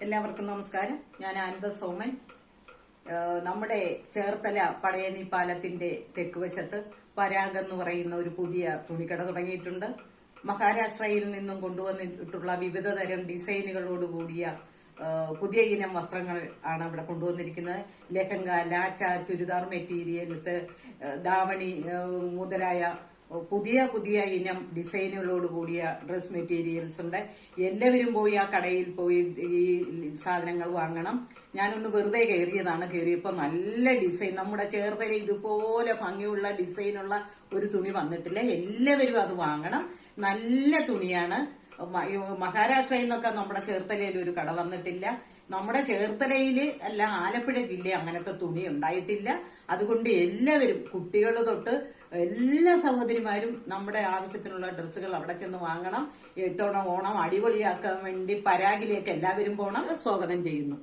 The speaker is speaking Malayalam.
എല്ലാവർക്കും നമസ്കാരം. ഞാൻ ആനന്ദ സോമൻ. നമ്മുടെ ചേർത്തല പടയണി പാലത്തിന്റെ തെക്കുവശത്ത് പരാഗ് എന്ന് പറയുന്ന ഒരു പുതിയ തുണിക്കട തുടങ്ങിയിട്ടുണ്ട്. മഹാരാഷ്ട്രയിൽ നിന്നും കൊണ്ടുവന്നിട്ടുള്ള വിവിധ തരം ഡിസൈനുകളോടുകൂടിയ പുതിയ ഇനം വസ്ത്രങ്ങൾ ആണ് ഇവിടെ കൊണ്ടുവന്നിരിക്കുന്നത്. ലെഹങ്ക, ലാച്ച, ചുരിദാർ മെറ്റീരിയൽസ്, ദാവണി മുതലായ പുതിയ പുതിയ ഇനം ഡിസൈനുകളോട് കൂടിയ ഡ്രസ് മെറ്റീരിയൽസ് ഉണ്ട്. എല്ലാവരും പോയി ആ കടയിൽ പോയി ഈ സാധനങ്ങൾ വാങ്ങണം. ഞാനൊന്ന് വെറുതെ കയറിയതാണ്. കയറിയപ്പോൾ നല്ല ഡിസൈൻ, നമ്മുടെ ചേർത്തല ഇതുപോലെ ഭംഗിയുള്ള ഡിസൈനുള്ള ഒരു തുണി വന്നിട്ടില്ല. എല്ലാവരും അത് വാങ്ങണം. നല്ല തുണിയാണ്. മഹാരാഷ്ട്രയിൽ നിന്നൊക്കെ നമ്മുടെ ചേർത്തലയിൽ ഒരു കട വന്നിട്ടില്ല. നമ്മുടെ ചേർത്തലയില് അല്ല, ആലപ്പുഴ ജില്ല അങ്ങനത്തെ തുണി ഉണ്ടായിട്ടില്ല. അതുകൊണ്ട് എല്ലാവരും, കുട്ടികൾ തൊട്ട് എല്ലാ സഹോദരിമാരും നമ്മുടെ ആവശ്യത്തിനുള്ള ഡ്രസ്സുകൾ അവിടെ ചെന്ന് വാങ്ങണം. ഇത്തവണ ഓണം അടിപൊളിയാക്കാൻ വേണ്ടി പരാഗിലേക്ക് എല്ലാവരും പോകണം. സ്വാഗതം ചെയ്യുന്നു.